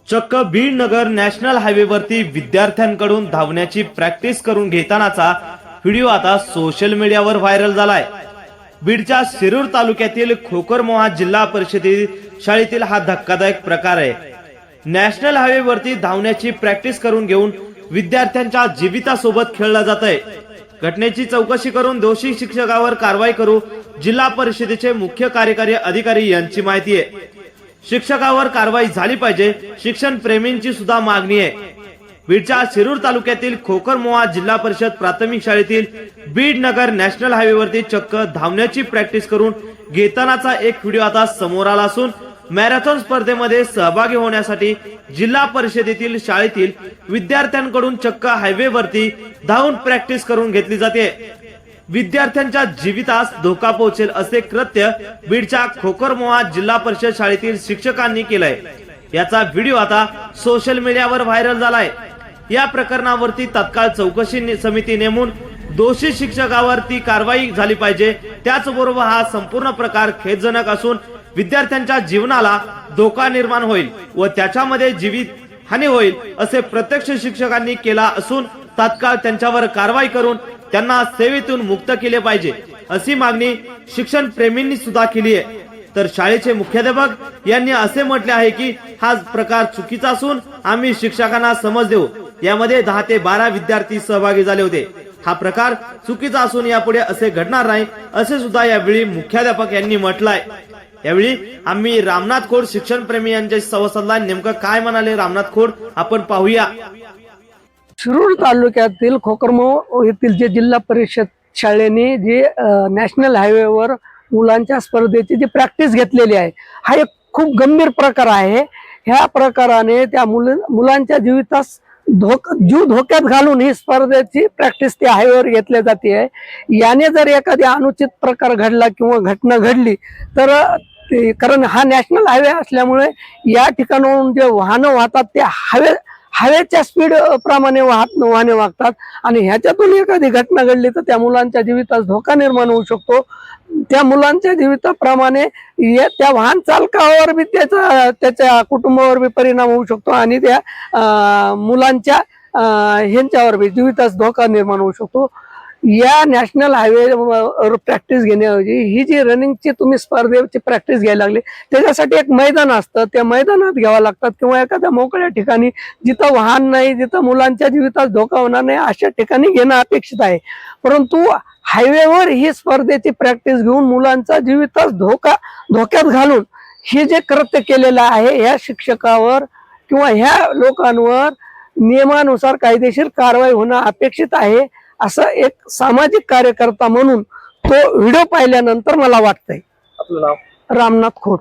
चक्क बीड नगर नॅशनल हायवेवरती विद्यार्थ्यांकडून धावण्याची प्रॅक्टिस करून घेतानाचा व्हिडिओ आता सोशल मीडियावर व्हायरल झालाय। बीडच्या शिरूर तालुक्यातील खोकरमोहा जिल्हा परिषदेतील शाळेतील हा धक्कादायक प्रकार आहे। नॅशनल हायवेवरती धावण्याची प्रॅक्टिस करून घेऊन विद्यार्थ्यांच्या जीवितासोबत खेळलं जात आहे। घटनेची चौकशी करून दोषी शिक्षकावर कारवाई करू जिल्हा परिषदेचे मुख्य कार्यकारी अधिकारी यांची माहिती आहे। शिक्षकावर कारवाई झाली पाहिजे, शिक्षण प्रेमींची सुद्धा मागणी आहे। बीडच्या शिरूर तालुक्यातील खोकरमोहा जिल्हा परिषद प्राथमिक शाळेतील बीड नगर नॅशनल हायवेवरती चक्क धावण्याची प्रॅक्टिस करून घेतानाचा एक व्हिडिओ आता समोर आला असून मॅरेथॉन स्पर्धेमध्ये सहभागी होण्यासाठी जिल्हा परिषदेतील शाळेतील विद्यार्थ्यांकडून चक्क हायवेवरती धावून प्रॅक्टिस करून घेतली जाते। विद्यार्थ्यांच्या जीवितास धोका पोहोचेल असे कृत्य बीडच्या खोकरमोहा जिल्हा परिषद शाळेतील शिक्षकांनी केलंय। याचा व्हिडिओ आता सोशल मीडियावर व्हायरल झालाय। या प्रकरणावरती तत्काळ चौकशी समिती नेमून दोषी शिक्षकावरती कारवाई झाली पाहिजे। त्याचबरोबर हा संपूर्ण प्रकार खेदजनक असून विद्यार्थ्यांच्या जीवनाला धोका निर्माण होईल व त्याच्यामध्ये जीवित हानी होईल असे प्रत्यक्ष शिक्षकांनी केला असून तात्काळ त्यांच्यावर कारवाई करून त्यांना सेवेतून मुक्त केले पाहिजे अशी मागणी शिक्षण प्रेमींनी सुद्धा केली आहे। तर शाळेचे मुख्याध्यापक यांनी असे म्हटले आहे की हा प्रकार चुकीचा असून आम्ही शिक्षकांना समज देऊ। यामध्ये 10 ते 12 विद्यार्थी सहभागी झाले होते। हा प्रकार चुकीचा असून यापुढे असे घडणार नाही असे सुद्धा यावेळी मुख्याध्यापक यांनी म्हटलंय। यावेळी आम्ही रामनाथ खोड शिक्षण प्रेमी यांच्याशी संवाद साधला। नेमकं काय म्हणाले रामनाथ खोड आपण पाहूया। शिरूर तालुक्यातील खोकरमोहा येथील जे जिल्हा परिषद शाळेने जे नॅशनल हायवेवर मुलांच्या स्पर्धेची जी प्रॅक्टिस घेतलेली आहे, हा एक खूप गंभीर प्रकार आहे। ह्या प्रकाराने त्या मुलांच्या जीवितास जीव धोक्यात घालून ही स्पर्धेची प्रॅक्टिस त्या हायवेवर घेतली जाते आहे। याने जर एखादी अनुचित प्रकार घडला किंवा घटना घडली तर कारण हा नॅशनल हायवे असल्यामुळे या ठिकाणाहून जे वाहनं वाहतात ते हवेच्या स्पीड प्रमाणे वाहने वागतात आणि ह्याच्यातून एखादी घटना घडली तर त्या मुलांच्या जीवितास धोका निर्माण होऊ शकतो। त्या मुलांच्या जीविताप्रमाणे त्या वाहन चालकावर बी त्याच्या कुटुंबावर बी परिणाम होऊ शकतो आणि त्या मुलांच्या ह्यांच्यावर बी जीवितास धोका निर्माण होऊ शकतो। या नॅशनल हायवे प्रॅक्टिस घेण्याऐवजी ही जी रनिंगची तुम्ही स्पर्धेची प्रॅक्टिस घ्यायला लागली त्याच्यासाठी एक मैदान असतं, त्या मैदानात घ्यावं लागतात किंवा एखाद्या मोकळ्या ठिकाणी जिथं वाहन नाही, जिथं मुलांच्या जीवितास धोका होणार नाही अशा ठिकाणी घेणं अपेक्षित आहे। परंतु हायवेवर ही स्पर्धेची प्रॅक्टिस घेऊन मुलांचा जीवितास धोक्यात घालून हे जे कृत्य केलेलं आहे ह्या शिक्षकावर किंवा ह्या लोकांवर नियमानुसार कायदेशीर कारवाई होणं अपेक्षित आहे असं एक सामाजिक कार्यकर्ता म्हणून तो व्हिडिओ पाहिल्यानंतर मला वाटतंय। आपलं नाव? रामनाथ खोड।